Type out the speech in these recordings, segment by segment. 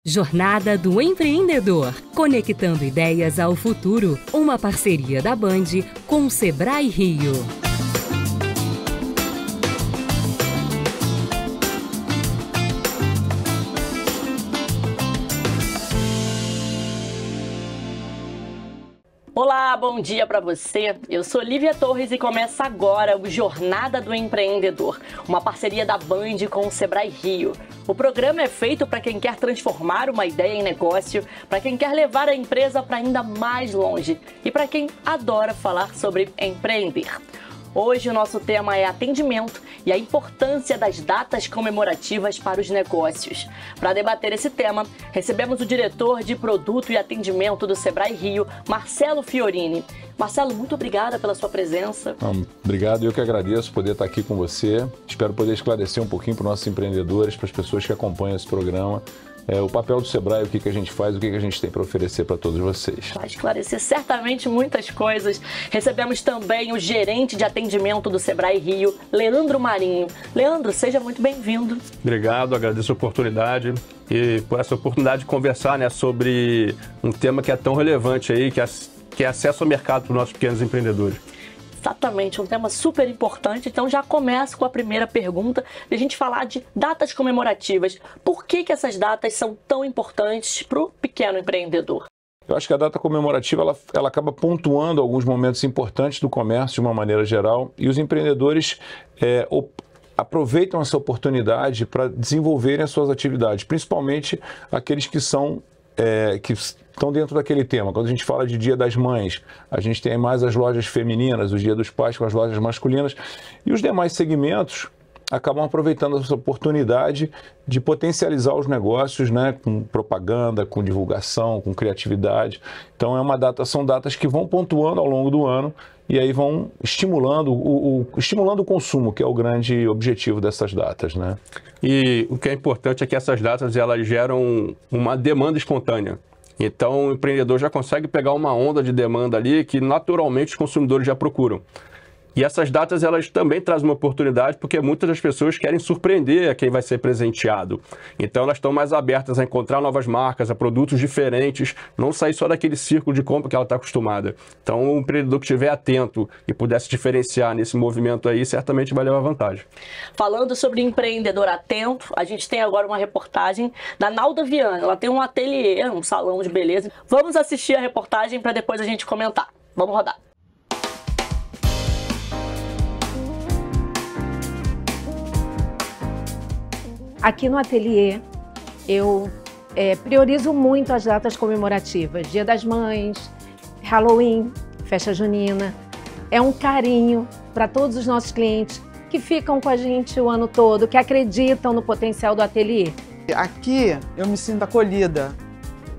Jornada do Empreendedor, conectando ideias ao futuro, uma parceria da Band com o Sebrae Rio. Olá, bom dia para você. Eu sou Lívia Torres e começa agora o Jornada do Empreendedor, uma parceria da Band com o Sebrae Rio. O programa é feito para quem quer transformar uma ideia em negócio, para quem quer levar a empresa para ainda mais longe e para quem adora falar sobre empreender. Hoje o nosso tema é atendimento e a importância das datas comemorativas para os negócios. Para debater esse tema, recebemos o diretor de Produto e Atendimento do Sebrae Rio, Marcelo Fiorini. Marcelo, muito obrigada pela sua presença. Obrigado, eu que agradeço poder estar aqui com você. Espero poder esclarecer um pouquinho para os nossos empreendedores, para as pessoas que acompanham esse programa. O papel do Sebrae, o que a gente faz, o que a gente tem para oferecer para todos vocês. Vai esclarecer certamente muitas coisas. Recebemos também o gerente de atendimento do Sebrae Rio, Leandro Marinho. Leandro, seja muito bem-vindo. Obrigado, agradeço a oportunidade e por essa oportunidade de conversar, sobre um tema que é tão relevante aí, que é acesso ao mercado para os nossos pequenos empreendedores. Exatamente, um tema super importante. Então já começo com a primeira pergunta, de a gente falar de datas comemorativas. Por que essas datas são tão importantes para o pequeno empreendedor? Eu acho que a data comemorativa ela acaba pontuando alguns momentos importantes do comércio de uma maneira geral e os empreendedores aproveitam essa oportunidade para desenvolverem as suas atividades, principalmente aqueles que estão dentro daquele tema. Quando a gente fala de Dia das Mães, a gente tem mais as lojas femininas, o Dia dos Pais com as lojas masculinas, e os demais segmentos acabam aproveitando essa oportunidade de potencializar os negócios, com propaganda, com divulgação, com criatividade. Então são datas que vão pontuando ao longo do ano e aí vão estimulando o consumo, que é o grande objetivo dessas datas, E o que é importante é que essas datas elas geram uma demanda espontânea. Então o empreendedor já consegue pegar uma onda de demanda ali que naturalmente os consumidores já procuram. E essas datas elas também trazem uma oportunidade porque muitas das pessoas querem surpreender a quem vai ser presenteado. Então elas estão mais abertas a encontrar novas marcas, a produtos diferentes, não sair só daquele círculo de compra que ela está acostumada. Então o empreendedor que estiver atento e puder se diferenciar nesse movimento aí, certamente vai levar vantagem. Falando sobre empreendedor atento, a gente tem agora uma reportagem da Nalda Viana. Ela tem um ateliê, um salão de beleza. Vamos assistir a reportagem para depois a gente comentar. Vamos rodar. Aqui no ateliê, eu priorizo muito as datas comemorativas. Dia das Mães, Halloween, Festa Junina. É um carinho para todos os nossos clientes que ficam com a gente o ano todo, que acreditam no potencial do ateliê. Aqui eu me sinto acolhida.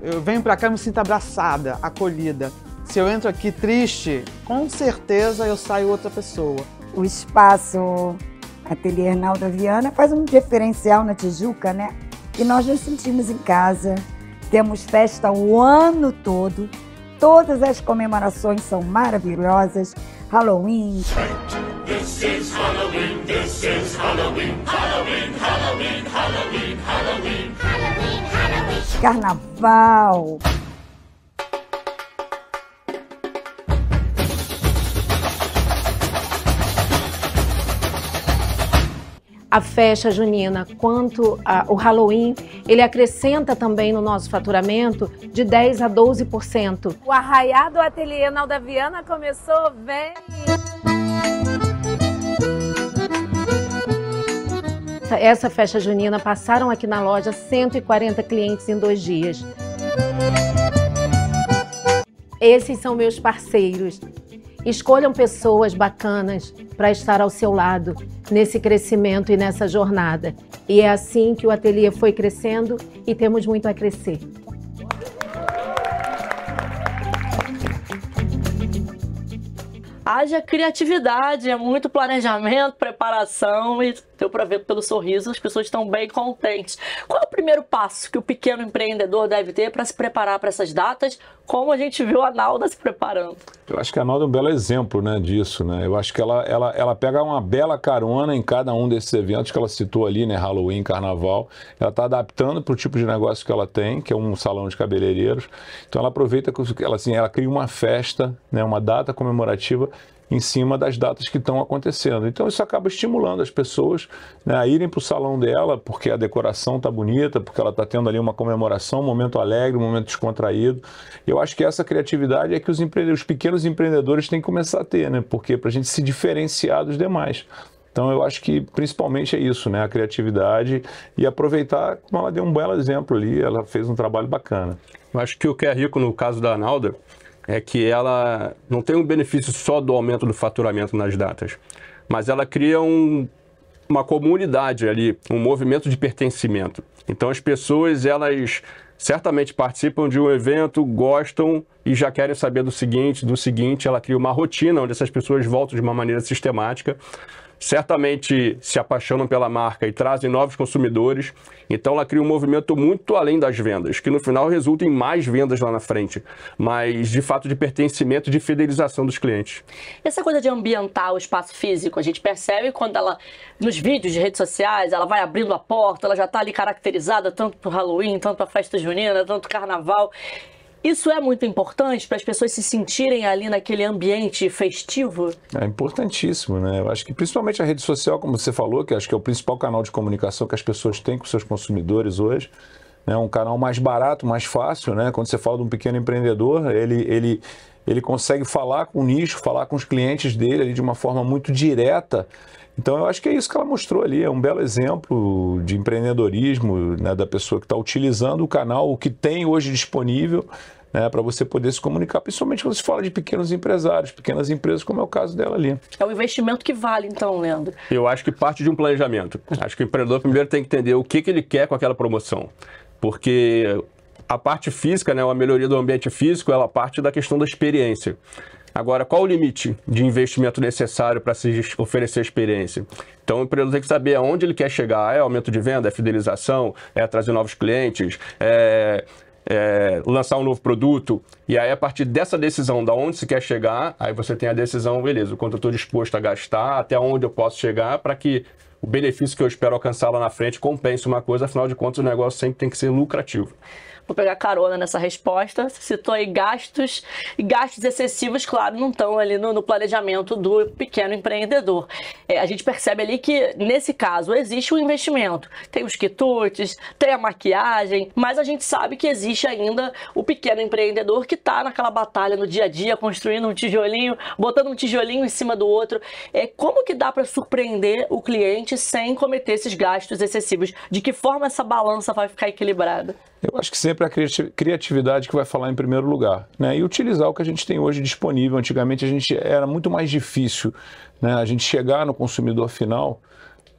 Eu venho para cá e me sinto abraçada, acolhida. Se eu entro aqui triste, com certeza eu saio outra pessoa. O espaço Ateliê Nalda Viana faz um diferencial na Tijuca, E nós nos sentimos em casa, temos festa o ano todo, todas as comemorações são maravilhosas, Halloween. This is Halloween, this is Halloween, Halloween, Halloween, Halloween, Halloween, Halloween, Halloween. Carnaval. A festa junina quanto o Halloween, ele acrescenta também no nosso faturamento de 10% a 12%. O arraiá do Ateliê Nalda Viana começou, vem! Essa festa junina passaram aqui na loja 140 clientes em 2 dias. Esses são meus parceiros. Escolham pessoas bacanas para estar ao seu lado nesse crescimento e nessa jornada. E é assim que o ateliê foi crescendo e temos muito a crescer. Haja criatividade, é muito planejamento, preparação e Deu para ver pelo sorriso, as pessoas estão bem contentes. Qual é o primeiro passo que o pequeno empreendedor deve ter para se preparar para essas datas, como a gente viu a Nalda se preparando? Eu acho que a Nalda é um belo exemplo, né, disso, né? Eu acho que ela pega uma bela carona em cada um desses eventos que ela citou ali, né, Halloween, Carnaval. Ela está adaptando para o tipo de negócio que ela tem, que é um salão de cabeleireiros. Então ela aproveita que ela cria uma festa, né, uma data comemorativa em cima das datas que estão acontecendo. Então isso acaba estimulando as pessoas, né, a irem para o salão dela, porque a decoração está bonita, porque ela está tendo ali uma comemoração, um momento alegre, um momento descontraído. Eu acho que essa criatividade é que os pequenos empreendedores têm que começar a ter, né? Porque para a gente se diferenciar dos demais. Então eu acho que principalmente é isso, né? A criatividade e aproveitar, como ela deu um belo exemplo ali, ela fez um trabalho bacana. Eu acho que o que é rico no caso da Nalda é que ela não tem um benefício só do aumento do faturamento nas datas, mas ela cria uma comunidade ali, um movimento de pertencimento. Então as pessoas, elas certamente participam de um evento, gostam e já querem saber do seguinte, ela cria uma rotina onde essas pessoas voltam de uma maneira sistemática, certamente se apaixonam pela marca e trazem novos consumidores. Então ela cria um movimento muito além das vendas, que no final resulta em mais vendas lá na frente, mas de fato de pertencimento e de fidelização dos clientes. Essa coisa de ambientar o espaço físico, a gente percebe quando ela, nos vídeos de redes sociais, ela vai abrindo a porta, ela já está ali caracterizada tanto para o Halloween, tanto para a festa junina, tanto Carnaval. Isso é muito importante para as pessoas se sentirem ali naquele ambiente festivo? É importantíssimo, né? Eu acho que principalmente a rede social, como você falou, que acho que é o principal canal de comunicação que as pessoas têm com seus consumidores hoje, né? Um canal mais barato, mais fácil, né? Quando você fala de um pequeno empreendedor, ele consegue falar com o nicho, falar com os clientes dele ali de uma forma muito direta. Então eu acho que é isso que ela mostrou ali, é um belo exemplo de empreendedorismo, né, da pessoa que está utilizando o canal, o que tem hoje disponível, né, para você poder se comunicar, principalmente quando se fala de pequenos empresários, pequenas empresas, como é o caso dela ali. É o investimento que vale então, Leandro? Eu acho que parte de um planejamento. Acho que o empreendedor primeiro tem que entender o que ele quer com aquela promoção, porque a parte física, né, a melhoria do ambiente físico, ela parte da questão da experiência. Agora, qual o limite de investimento necessário para se oferecer a experiência? Então, o empreendedor tem que saber aonde ele quer chegar. É aumento de venda, é fidelização, é trazer novos clientes, lançar um novo produto. E aí, a partir dessa decisão, da onde se quer chegar, aí você tem a decisão, beleza, o quanto eu estou disposto a gastar, até onde eu posso chegar para que o benefício que eu espero alcançar lá na frente compense uma coisa. Afinal de contas, o negócio sempre tem que ser lucrativo. Vou pegar carona nessa resposta. Você citou aí gastos, e gastos excessivos, claro, não estão ali no planejamento do pequeno empreendedor. A gente percebe ali que, nesse caso, existe um investimento. Tem os quitutes, tem a maquiagem, mas a gente sabe que existe ainda o pequeno empreendedor que está naquela batalha no dia a dia, construindo um tijolinho, botando um tijolinho em cima do outro. Como que dá para surpreender o cliente sem cometer esses gastos excessivos? De que forma essa balança vai ficar equilibrada? Eu acho que sempre a criatividade que vai falar em primeiro lugar, né? E utilizar o que a gente tem hoje disponível. Antigamente era muito mais difícil, né, a gente chegar no consumidor final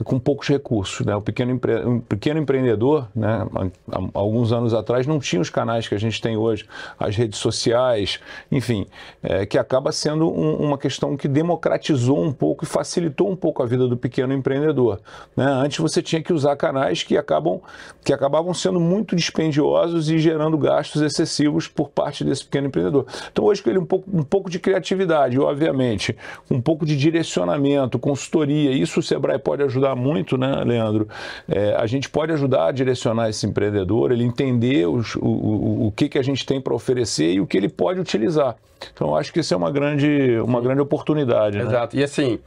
com poucos recursos, né? Um pequeno empreendedor, né, há alguns anos atrás não tinha os canais que a gente tem hoje, as redes sociais, enfim, que acaba sendo uma questão que democratizou um pouco e facilitou um pouco a vida do pequeno empreendedor, né? Antes você tinha que usar canais que acabavam sendo muito dispendiosos e gerando gastos excessivos por parte desse pequeno empreendedor. Então hoje com ele um pouco de criatividade, obviamente, um pouco de direcionamento, consultoria, isso o Sebrae pode ajudar muito, né, Leandro? A gente pode ajudar a direcionar esse empreendedor, ele entender o que a gente tem para oferecer e o que ele pode utilizar. Então, eu acho que isso é uma grande oportunidade. Exato. Né? E assim,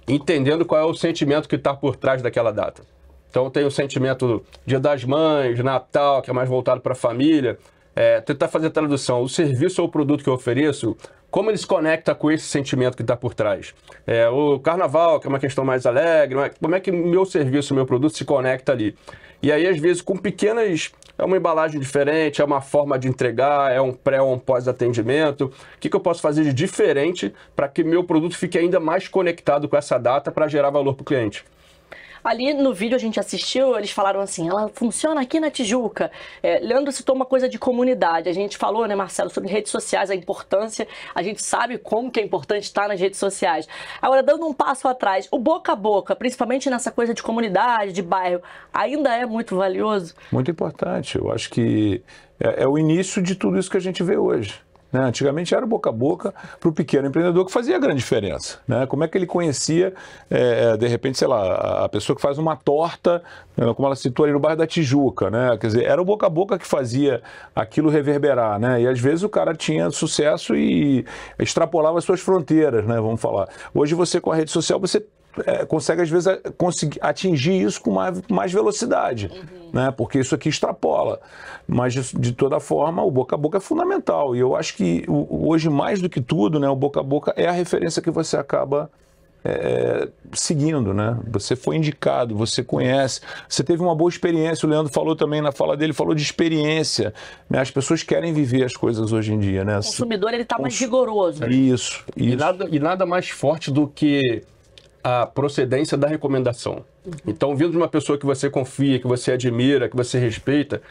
entendendo qual é o sentimento que está por trás daquela data. Então, tem o sentimento Dia das Mães, Natal, que é mais voltado para a família. Tentar fazer a tradução. O serviço ou o produto que eu ofereço, como ele se conecta com esse sentimento que está por trás? O Carnaval, que é uma questão mais alegre, como é que meu serviço, meu produto se conecta ali? E aí, às vezes, com pequenas... É uma embalagem diferente, é uma forma de entregar, é um pré ou um pós-atendimento. O que eu posso fazer de diferente para que meu produto fique ainda mais conectado com essa data para gerar valor para o cliente? Ali no vídeo a gente assistiu, eles falaram assim, ela funciona aqui na Tijuca. Leandro citou uma coisa de comunidade. A gente falou, né, Marcelo, sobre redes sociais, a importância. A gente sabe como que é importante estar nas redes sociais. Agora, dando um passo atrás, o boca a boca, principalmente nessa coisa de comunidade, de bairro, ainda é muito valioso? Muito importante. Eu acho que é o início de tudo isso que a gente vê hoje. Né? Antigamente era o boca a boca para o pequeno empreendedor que fazia a grande diferença. Né? Como é que ele conhecia, de repente, sei lá, a pessoa que faz uma torta, como ela citou ali no bairro da Tijuca, né? Quer dizer, era o boca a boca que fazia aquilo reverberar, né? E às vezes o cara tinha sucesso e extrapolava as suas fronteiras, né? Vamos falar. Hoje você, com a rede social, você consegue, às vezes, atingir isso com mais velocidade, né? Porque isso aqui extrapola. Mas, de toda forma, o boca a boca é fundamental. E eu acho que, hoje, mais do que tudo, né, o boca a boca é a referência que você acaba seguindo, né? Você foi indicado, você conhece, você teve uma boa experiência. O Leandro falou também na fala dele, falou de experiência, né? As pessoas querem viver as coisas hoje em dia, né? O consumidor, ele está mais rigoroso. Isso. E nada mais forte do que a procedência da recomendação. Então, vindo de uma pessoa que você confia, que você admira, que você respeita,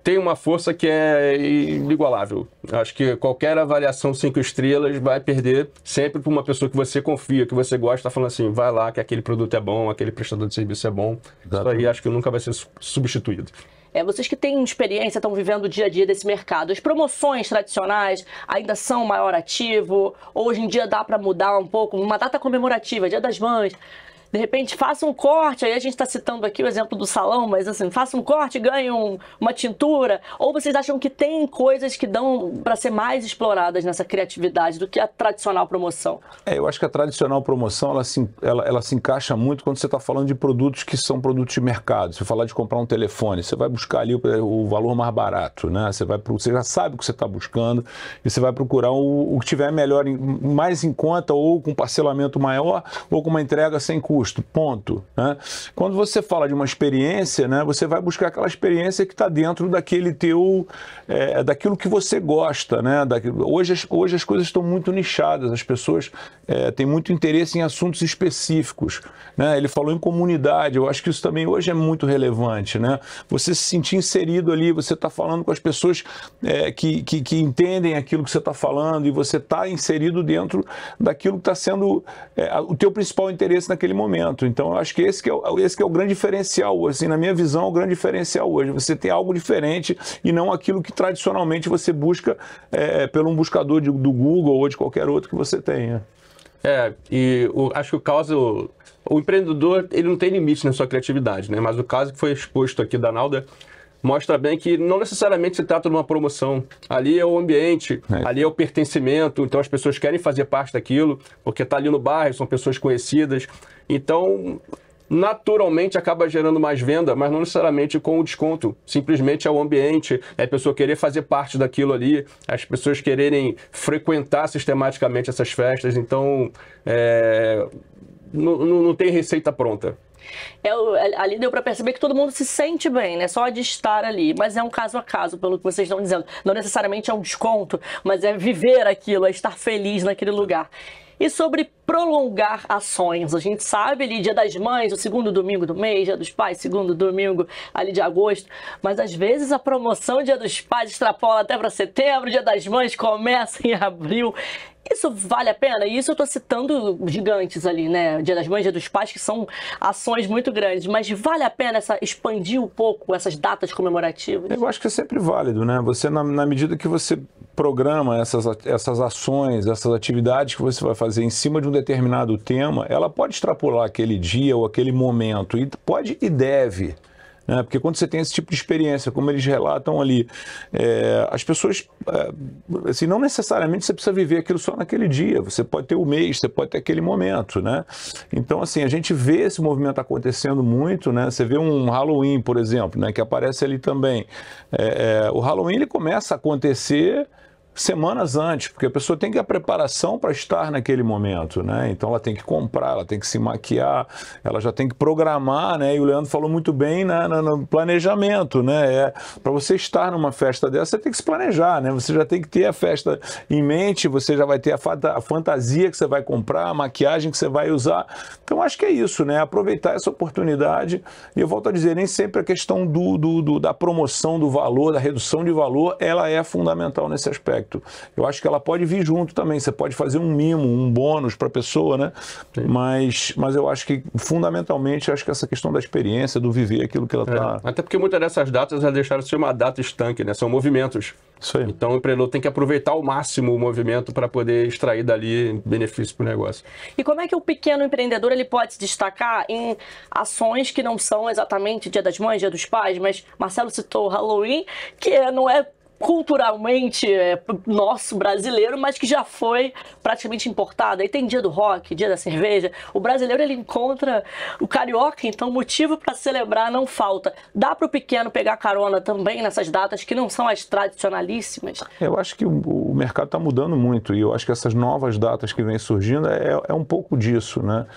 tem uma força que é inigualável. Acho que qualquer avaliação 5 estrelas vai perder sempre para uma pessoa que você confia, que você gosta, falando assim, vai lá que aquele produto é bom, aquele prestador de serviço é bom. Isso aí acho que nunca vai ser substituído. Vocês que têm experiência, estão vivendo o dia a dia desse mercado, as promoções tradicionais ainda são o maior ativo? Hoje em dia dá para mudar um pouco? Uma data comemorativa, Dia das Mães, de repente faça um corte, aí a gente está citando aqui o exemplo do salão, mas assim, faça um corte e ganhe uma tintura. Ou vocês acham que tem coisas que dão para ser mais exploradas nessa criatividade do que a tradicional promoção? Eu acho que a tradicional promoção, ela se encaixa muito quando você está falando de produtos que são produtos de mercado. Se você falar de comprar um telefone, você vai buscar ali o valor mais barato, né? Você já sabe o que você está buscando e você vai procurar o que tiver melhor, mais em conta, ou com parcelamento maior, ou com uma entrega sem custo. Ponto. Né? Quando você fala de uma experiência, né, você vai buscar aquela experiência que está dentro daquele daquilo que você gosta. Né? Hoje as coisas estão muito nichadas, as pessoas têm muito interesse em assuntos específicos. Né? Ele falou em comunidade, eu acho que isso também hoje é muito relevante. Né? Você se sentir inserido ali, você está falando com as pessoas que entendem aquilo que você está falando e você está inserido dentro daquilo que está sendo o teu principal interesse naquele momento. Então, eu acho que esse que é o grande diferencial, assim, na minha visão, é o grande diferencial hoje. Você tem algo diferente e não aquilo que tradicionalmente você busca pelo um buscador do Google ou de qualquer outro que você tenha. Acho que o empreendedor, ele não tem limite na sua criatividade, né? Mas o caso que foi exposto aqui da Nalda mostra bem que não necessariamente se trata de uma promoção. Ali é o ambiente, ali é o pertencimento, então as pessoas querem fazer parte daquilo, porque está ali no bairro, são pessoas conhecidas. Então, naturalmente acaba gerando mais venda, mas não necessariamente com o desconto. Simplesmente é o ambiente, é a pessoa querer fazer parte daquilo ali, as pessoas quererem frequentar sistematicamente essas festas. Então, não tem receita pronta. Ali deu para perceber que todo mundo se sente bem, né? Só de estar ali. Mas é um caso a caso, pelo que vocês estão dizendo. Não necessariamente é um desconto, mas é viver aquilo, é estar feliz naquele lugar. E sobre prolongar ações, a gente sabe ali, Dia das Mães, o segundo domingo do mês, Dia dos Pais, segundo domingo ali de agosto, mas às vezes a promoção Dia dos Pais extrapola até para setembro, Dia das Mães começa em abril. Isso vale a pena? E isso eu estou citando gigantes ali, né? Dia das Mães, Dia dos Pais, que são ações muito grandes. Mas vale a pena expandir um pouco essas datas comemorativas? Eu acho que é sempre válido, né? Você, na medida que você programa essas ações, essas atividades que você vai fazer em cima de um determinado tema, ela pode extrapolar aquele dia ou aquele momento. E pode e deve. Né? Porque quando você tem esse tipo de experiência, como eles relatam ali, as pessoas, assim, não necessariamente você precisa viver aquilo só naquele dia, você pode ter o mês, você pode ter aquele momento, né? Então, assim, a gente vê esse movimento acontecendo muito, né? Você vê um Halloween, por exemplo, né? Que aparece ali também. O Halloween, ele começa a acontecer semanas antes, porque a pessoa tem que ter a preparação para estar naquele momento, né? Então ela tem que comprar, ela tem que se maquiar, ela já tem que programar, né? E o Leandro falou muito bem no planejamento, né? Para você estar numa festa dessa, você tem que se planejar, né? Você já tem que ter a festa em mente, você já vai ter a fantasia que você vai comprar, a maquiagem que você vai usar. Então acho que é isso, né? Aproveitar essa oportunidade. E eu volto a dizer, nem sempre a questão da promoção do valor, da redução de valor, ela é fundamental nesse aspecto. Eu acho que ela pode vir junto também. Você pode fazer um mimo, um bônus para a pessoa, né? Mas eu acho que, fundamentalmente, acho que essa questão da experiência, do viver aquilo que ela está... Até porque muitas dessas datas já deixaram de ser uma data estanque, né? São movimentos. Isso aí. Então o empreendedor tem que aproveitar ao máximo o movimento para poder extrair dali benefício para o negócio. E como é que o pequeno empreendedor ele pode se destacar em ações que não são exatamente Dia das Mães, Dia dos Pais, mas Marcelo citou o Halloween, que não é culturalmente nosso brasileiro, mas que já foi praticamente importado. Aí tem dia do rock, dia da cerveja. O brasileiro ele encontra o carioca, então motivo para celebrar não falta. Dá para o pequeno pegar carona também nessas datas que não são as tradicionalíssimas? Eu acho que o mercado está mudando muito e eu acho que essas novas datas que vêm surgindo é um pouco disso, né?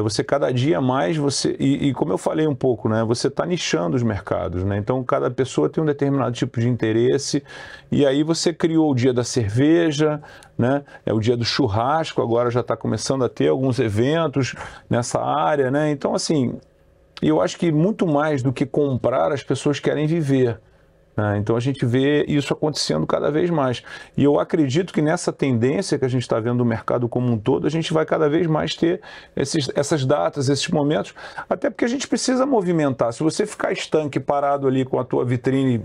Você cada dia mais, e como eu falei um pouco, né, você está nichando os mercados, né? Então cada pessoa tem um determinado tipo de interesse e aí você criou o dia da cerveja, né? É o dia do churrasco, agora já está começando a ter alguns eventos nessa área, né? Então assim, eu acho que muito mais do que comprar, as pessoas querem viver. Então a gente vê isso acontecendo cada vez mais. E eu acredito que nessa tendência que a gente está vendo no mercado como um todo, a gente vai cada vez mais ter essas datas, esses momentos, até porque a gente precisa movimentar. Se você ficar estanque, parado ali com a tua vitrine,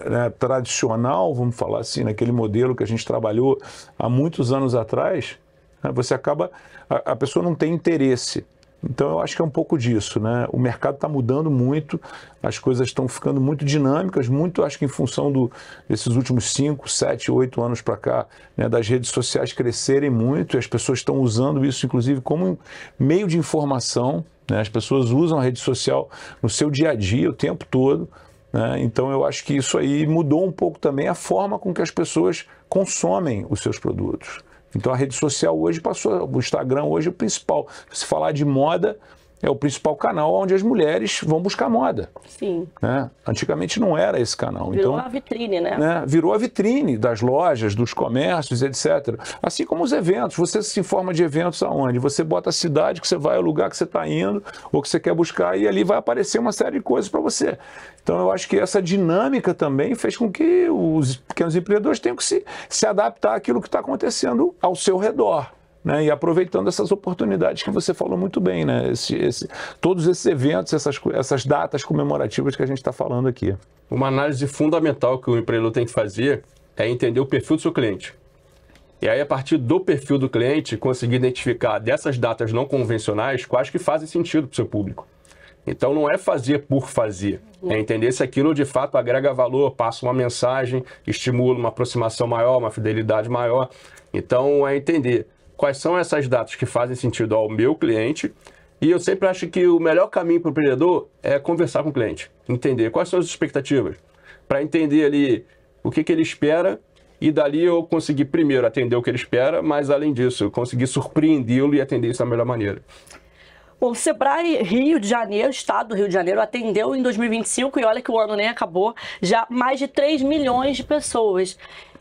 né, tradicional, vamos falar assim, naquele modelo que a gente trabalhou há muitos anos atrás, né, você acaba, a pessoa não tem interesse. Então eu acho que é um pouco disso, né? O mercado está mudando muito, as coisas estão ficando muito dinâmicas, muito acho que em função desses últimos 5, 7, 8 anos para cá, né, das redes sociais crescerem muito, e as pessoas estão usando isso inclusive como meio de informação, né? As pessoas usam a rede social no seu dia a dia, o tempo todo, né? Então eu acho que isso aí mudou um pouco também a forma com que as pessoas consomem os seus produtos. Então a rede social hoje passou, o Instagram hoje é o principal. Se falar de moda, é o principal canal onde as mulheres vão buscar moda. Sim. Né? Antigamente não era esse canal. Virou então, a vitrine, né? Virou a vitrine das lojas, dos comércios, etc. Assim como os eventos. Você se informa de eventos aonde? Você bota a cidade que você vai, o lugar que você está indo, ou que você quer buscar, e ali vai aparecer uma série de coisas para você. Então eu acho que essa dinâmica também fez com que os pequenos empreendedores tenham que se adaptar àquilo que está acontecendo ao seu redor. Né, e aproveitando essas oportunidades que você falou muito bem, né? Todos esses eventos, essas datas comemorativas que a gente está falando aqui. Uma análise fundamental que o empreendedor tem que fazer é entender o perfil do seu cliente. E aí, a partir do perfil do cliente, conseguir identificar dessas datas não convencionais quais que fazem sentido para o seu público. Então, não é fazer por fazer, é entender se aquilo de fato agrega valor, passa uma mensagem, estimula uma aproximação maior, uma fidelidade maior. Então, é entender quais são essas datas que fazem sentido ao meu cliente. E eu sempre acho que o melhor caminho para o empreendedor é conversar com o cliente, entender quais são as expectativas, para entender ali o que ele espera e dali eu conseguir primeiro atender o que ele espera, mas além disso, eu conseguir surpreendê-lo e atender isso da melhor maneira. O Sebrae Rio de Janeiro, Estado do Rio de Janeiro, atendeu em 2025, e olha que o ano nem acabou, já mais de 3 milhões de pessoas.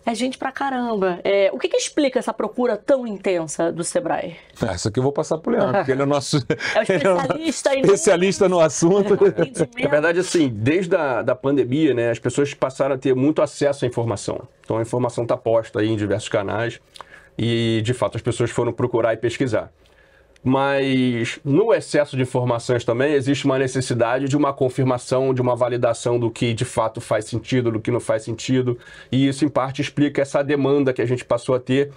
É gente pra caramba. O que explica essa procura tão intensa do Sebrae? Isso aqui eu vou passar pro Leandro, porque ele é o nosso especialista no assunto. Na verdade, assim, desde a pandemia, né, as pessoas passaram a ter muito acesso à informação. Então a informação está posta aí em diversos canais e, de fato, as pessoas foram procurar e pesquisar. Mas no excesso de informações também existe uma necessidade de uma confirmação, de uma validação do que de fato faz sentido, do que não faz sentido. E isso, em parte, explica essa demanda que a gente passou a ter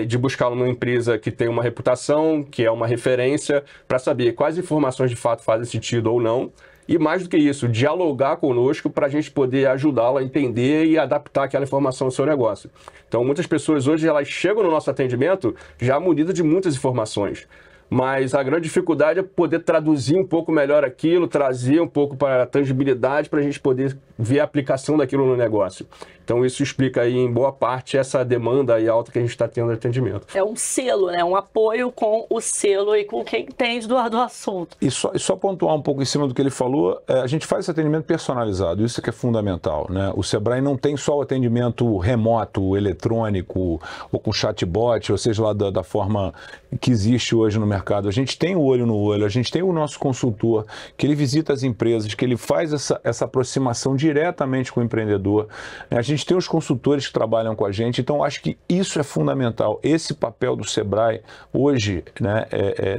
de buscar uma empresa que tem uma reputação, que é uma referência, para saber quais informações de fato fazem sentido ou não. E mais do que isso, dialogar conosco para a gente poder ajudá-la a entender e adaptar aquela informação ao seu negócio. Então, muitas pessoas hoje elas chegam no nosso atendimento já munidas de muitas informações. Mas a grande dificuldade é poder traduzir um pouco melhor aquilo, trazer um pouco para a tangibilidade para a gente poder ver a aplicação daquilo no negócio. Então isso explica aí em boa parte essa demanda aí alta que a gente está tendo de atendimento. É um selo, né? Um apoio com o selo e com quem entende do assunto. E só pontuar um pouco em cima do que ele falou, a gente faz esse atendimento personalizado, isso que é fundamental, né? O Sebrae não tem só o atendimento remoto, eletrônico, ou com chatbot, ou seja lá da forma que existe hoje no mercado. A gente tem o olho no olho, a gente tem o nosso consultor, que ele visita as empresas, que ele faz essa aproximação diretamente com o empreendedor. A gente tem os consultores que trabalham com a gente, então acho que isso é fundamental. Esse papel do Sebrae hoje, né,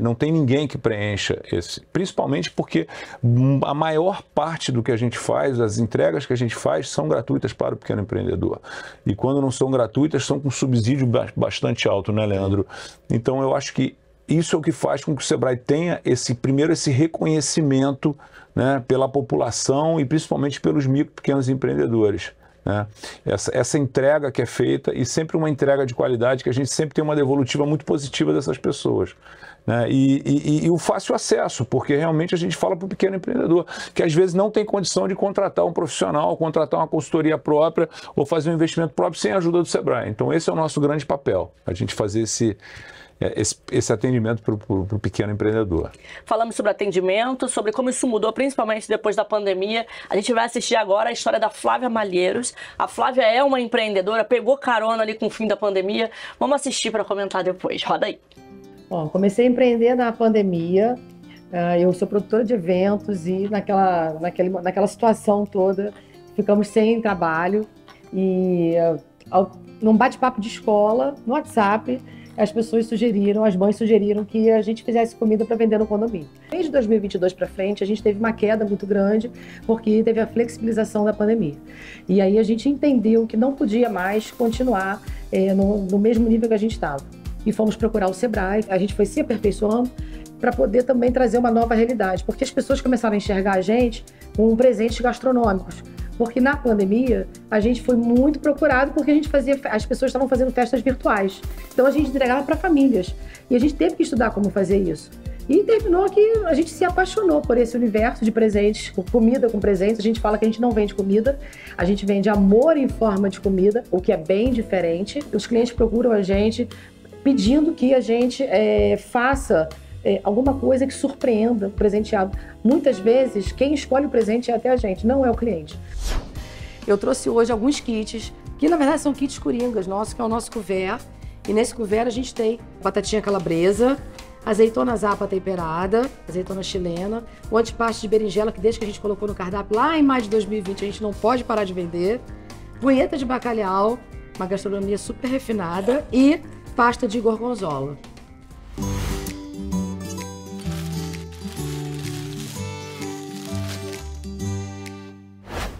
não tem ninguém que preencha esse, principalmente porque a maior parte do que a gente faz, as entregas que a gente faz, são gratuitas para o pequeno empreendedor. E quando não são gratuitas, são com subsídio bastante alto, né, Leandro? Então eu acho que isso é o que faz com que o Sebrae tenha esse reconhecimento, né, pela população e principalmente pelos micro e pequenos empreendedores. Né? Essa entrega que é feita, e sempre uma entrega de qualidade, que a gente sempre tem uma devolutiva muito positiva dessas pessoas. Né? E o fácil acesso, porque realmente a gente fala para o pequeno empreendedor que às vezes não tem condição de contratar um profissional, contratar uma consultoria própria ou fazer um investimento próprio sem a ajuda do Sebrae. Então esse é o nosso grande papel, a gente fazer esse atendimento para o pequeno empreendedor. Falamos sobre atendimento, sobre como isso mudou, principalmente depois da pandemia. A gente vai assistir agora a história da Flávia Malheiros. A Flávia é uma empreendedora, pegou carona ali com o fim da pandemia. Vamos assistir para comentar depois. Roda aí. Bom, comecei a empreender na pandemia. Eu sou produtora de eventos e naquela situação toda ficamos sem trabalho. E num bate-papo de escola, no WhatsApp, as mães sugeriram que a gente fizesse comida para vender no condomínio. Desde 2022 para frente, a gente teve uma queda muito grande, porque teve a flexibilização da pandemia. E aí a gente entendeu que não podia mais continuar no mesmo nível que a gente estava. E fomos procurar o Sebrae, a gente foi se aperfeiçoando para poder também trazer uma nova realidade, porque as pessoas começaram a enxergar a gente com presentes gastronômicos. Porque na pandemia a gente foi muito procurado porque as pessoas estavam fazendo festas virtuais. Então a gente entregava para famílias. E a gente teve que estudar como fazer isso. E terminou que a gente se apaixonou por esse universo de presentes, comida com presentes. A gente fala que a gente não vende comida, a gente vende amor em forma de comida, o que é bem diferente. Os clientes procuram a gente pedindo que a gente faça alguma coisa que surpreenda o presenteado. Muitas vezes, quem escolhe o presente é até a gente, não é o cliente. Eu trouxe hoje alguns kits, que na verdade são kits coringas nossos, que é o nosso couvert. E nesse couvert a gente tem batatinha calabresa, azeitona zapa temperada, azeitona chilena, o antipasto de berinjela, que desde que a gente colocou no cardápio lá em maio de 2020, a gente não pode parar de vender, punheta de bacalhau, uma gastronomia super refinada, e pasta de gorgonzola.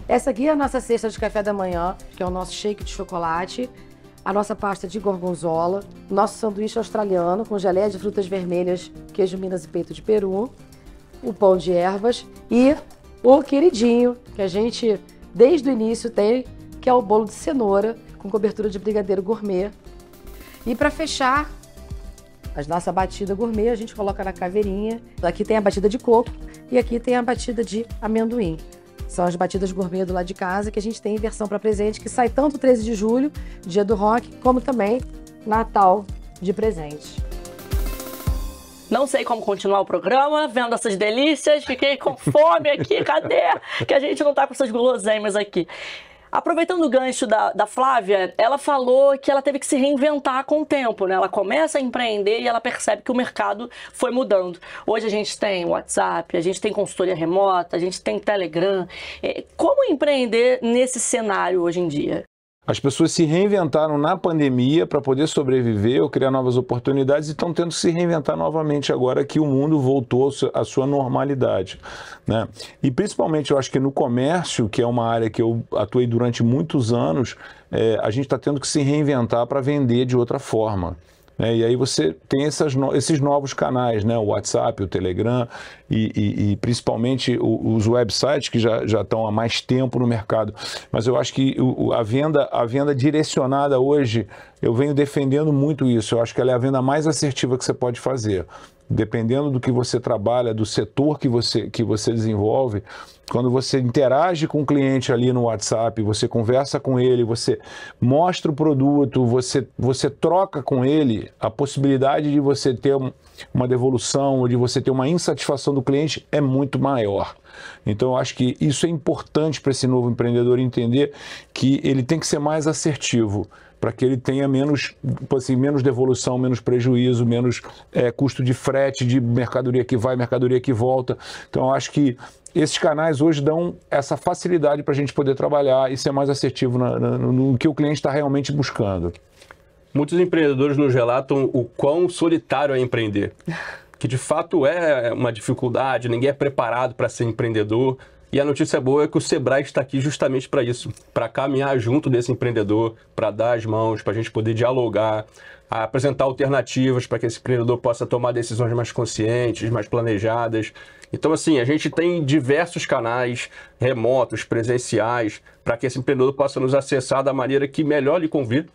Essa aqui é a nossa cesta de café da manhã, que é o nosso shake de chocolate, a nossa pasta de gorgonzola, nosso sanduíche australiano com geleia de frutas vermelhas, queijo Minas e peito de peru, o pão de ervas e o queridinho, que a gente desde o início tem, que é o bolo de cenoura com cobertura de brigadeiro gourmet. E para fechar a nossa batida gourmet, a gente coloca na caveirinha. Aqui tem a batida de coco e aqui tem a batida de amendoim. São as batidas gourmet do lado de casa, que a gente tem em versão para presente, que sai tanto 13 de julho, dia do rock, como também Natal de presente. Não sei como continuar o programa, vendo essas delícias, fiquei com fome aqui, cadê? Que a gente não tá com essas guloseimas aqui. Aproveitando o gancho da Flávia, ela falou que ela teve que se reinventar com o tempo, né? Ela começa a empreender e ela percebe que o mercado foi mudando. Hoje a gente tem WhatsApp, a gente tem consultoria remota, a gente tem Telegram. Como empreender nesse cenário hoje em dia? As pessoas se reinventaram na pandemia para poder sobreviver ou criar novas oportunidades e estão tendo que se reinventar novamente agora que o mundo voltou à sua normalidade, né? E principalmente eu acho que no comércio, que é uma área que eu atuei durante muitos anos, a gente está tendo que se reinventar para vender de outra forma. E aí você tem esses novos canais, né? O WhatsApp, o Telegram e principalmente os websites que já estão há mais tempo no mercado. Mas eu acho que a venda direcionada hoje, eu venho defendendo muito isso. Eu acho que ela é a venda mais assertiva que você pode fazer. dependendo do que você trabalha, do setor que você desenvolve, quando você interage com o cliente ali no WhatsApp, você conversa com ele, você mostra o produto, você troca com ele, a possibilidade de você ter uma devolução ou de você ter uma insatisfação do cliente é muito maior. Então, eu acho que isso é importante para esse novo empreendedor entender que ele tem que ser mais assertivo, para que ele tenha menos devolução, menos prejuízo, menos custo de frete, de mercadoria que vai, mercadoria que volta. Então, eu acho que esses canais hoje dão essa facilidade para a gente poder trabalhar e ser mais assertivo no que o cliente está realmente buscando. Muitos empreendedores nos relatam o quão solitário é empreender, que de fato é uma dificuldade, ninguém é preparado para ser empreendedor. E a notícia boa é que o Sebrae está aqui justamente para isso, para caminhar junto desse empreendedor, para dar as mãos, para a gente poder dialogar, apresentar alternativas para que esse empreendedor possa tomar decisões mais conscientes, mais planejadas. Então, assim, a gente tem diversos canais remotos, presenciais, para que esse empreendedor possa nos acessar da maneira que melhor lhe convir.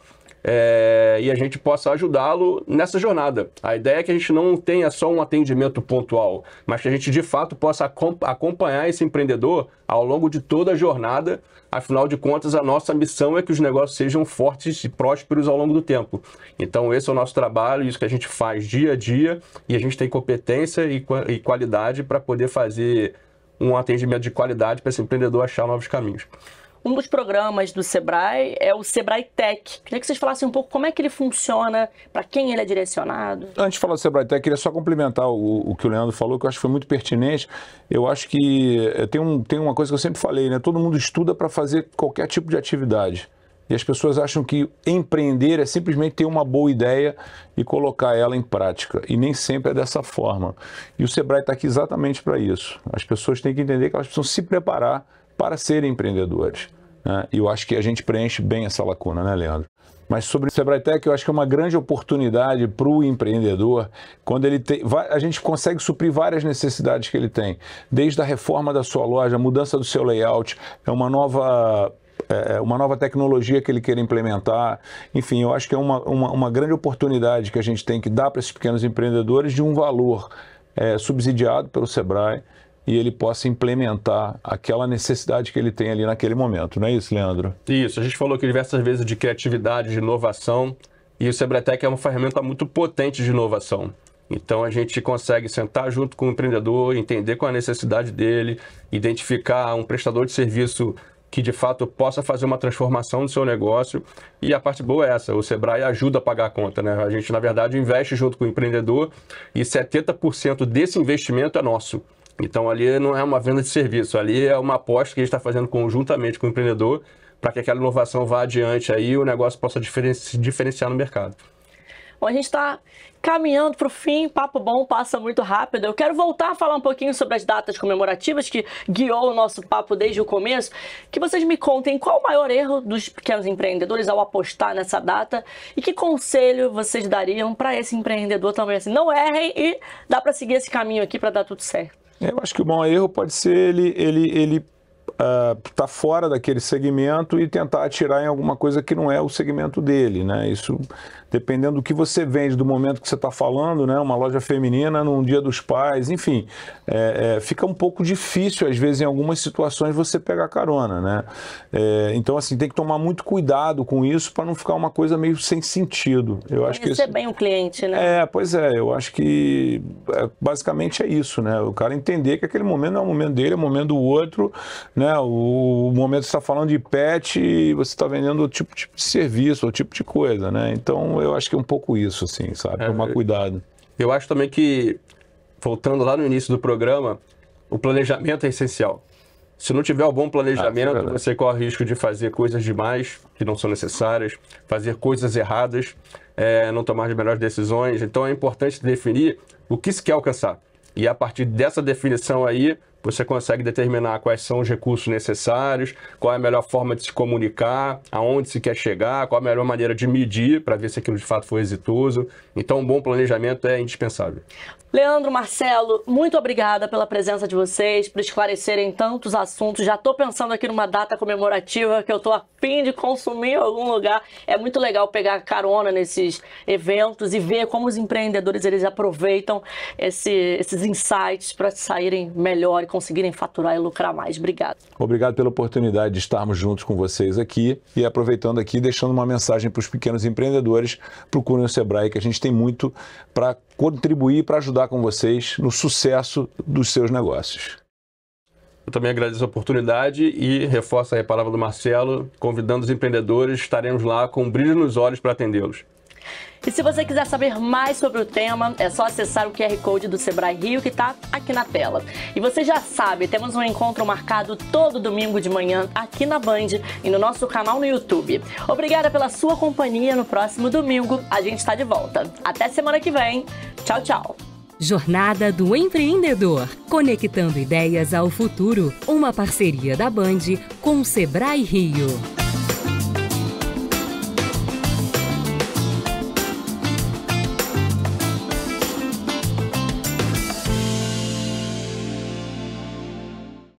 E a gente possa ajudá-lo nessa jornada. A ideia é que a gente não tenha só um atendimento pontual, mas que a gente de fato possa acompanhar esse empreendedor ao longo de toda a jornada. Afinal de contas, a nossa missão é que os negócios sejam fortes e prósperos ao longo do tempo. Então esse é o nosso trabalho, isso que a gente faz dia a dia, e a gente tem competência e qualidade para poder fazer um atendimento de qualidade para esse empreendedor achar novos caminhos. Um dos programas do Sebrae é o Sebrae Tech. Queria que vocês falassem um pouco como é que ele funciona, para quem ele é direcionado. Antes de falar do Sebrae Tech, queria só complementar o que o Leandro falou, que eu acho que foi muito pertinente. Eu acho que tem uma coisa que eu sempre falei, né? Todo mundo estuda para fazer qualquer tipo de atividade. E as pessoas acham que empreender é simplesmente ter uma boa ideia e colocar ela em prática. E nem sempre é dessa forma. E o Sebrae está aqui exatamente para isso. As pessoas têm que entender que elas precisam se preparar para serem empreendedores. E eu acho que a gente preenche bem essa lacuna, né, Leandro? Mas sobre o Sebrae Tech, eu acho que é uma grande oportunidade para o empreendedor, quando ele a gente consegue suprir várias necessidades que ele tem, desde a reforma da sua loja, a mudança do seu layout, uma nova tecnologia que ele queira implementar. Enfim, eu acho que é uma grande oportunidade que a gente tem que dar para esses pequenos empreendedores de um valor subsidiado pelo Sebrae, e ele possa implementar aquela necessidade que ele tem ali naquele momento. Não é isso, Leandro? Isso, a gente falou aqui diversas vezes de criatividade, de inovação, e o Sebrae Tech é uma ferramenta muito potente de inovação. Então a gente consegue sentar junto com o empreendedor, entender qual é a necessidade dele, identificar um prestador de serviço que de fato possa fazer uma transformação no seu negócio. E a parte boa é essa, o Sebrae ajuda a pagar a conta, né? A gente, na verdade, investe junto com o empreendedor e 70% desse investimento é nosso. Então ali não é uma venda de serviço, ali é uma aposta que a gente está fazendo conjuntamente com o empreendedor para que aquela inovação vá adiante aí e o negócio possa se diferenciar no mercado. Bom, a gente está caminhando para o fim, papo bom, passa muito rápido. Eu quero voltar a falar um pouquinho sobre as datas comemorativas que guiou o nosso papo desde o começo. Que vocês me contem qual o maior erro dos pequenos empreendedores ao apostar nessa data e que conselho vocês dariam para esse empreendedor também, assim, não errem e dá para seguir esse caminho aqui para dar tudo certo. Eu acho que o maior erro pode ser ele tá fora daquele segmento e tentar atirar em alguma coisa que não é o segmento dele, né? Isso, dependendo do que você vende, do momento que você está falando, né? Uma loja feminina num Dia dos Pais, enfim, fica um pouco difícil, às vezes, em algumas situações, você pegar carona, né? Então, assim, tem que tomar muito cuidado com isso para não ficar uma coisa meio sem sentido. Eu acho que bem o cliente, né? Pois é, eu acho que basicamente é isso, né? O cara entender que aquele momento não é o momento dele, é o momento do outro, né? O momento que você está falando de pet e você está vendendo outro tipo de serviço, outro tipo de coisa, né? Então, eu acho que é um pouco isso, assim, sabe? Tomar cuidado. Eu acho também que, voltando lá no início do programa, o planejamento é essencial. Se não tiver um bom planejamento, você corre o risco de fazer coisas demais que não são necessárias, fazer coisas erradas, não tomar as melhores decisões. Então, é importante definir o que se quer alcançar. E a partir dessa definição aí, você consegue determinar quais são os recursos necessários, qual é a melhor forma de se comunicar, aonde se quer chegar, qual a melhor maneira de medir para ver se aquilo de fato foi exitoso. Então, um bom planejamento é indispensável. Leandro, Marcelo, muito obrigada pela presença de vocês, por esclarecerem tantos assuntos. Já estou pensando aqui numa data comemorativa que eu estou a fim de consumir em algum lugar. É muito legal pegar carona nesses eventos e ver como os empreendedores eles aproveitam esses insights para saírem melhor e conseguirem faturar e lucrar mais. Obrigado. Obrigado pela oportunidade de estarmos juntos com vocês aqui e aproveitando aqui, deixando uma mensagem para os pequenos empreendedores. Procurem o Sebrae, que a gente tem muito para contribuir, para ajudar com vocês no sucesso dos seus negócios. Eu também agradeço a oportunidade e reforço aí a palavra do Marcelo, convidando os empreendedores, estaremos lá com um brilho nos olhos para atendê-los. E se você quiser saber mais sobre o tema, é só acessar o QR Code do Sebrae Rio, que está aqui na tela. E você já sabe, temos um encontro marcado todo domingo de manhã aqui na Band e no nosso canal no YouTube. Obrigada pela sua companhia. No próximo domingo a gente está de volta. Até semana que vem. Tchau, tchau. Jornada do Empreendedor, conectando ideias ao futuro. Uma parceria da Band com o Sebrae Rio.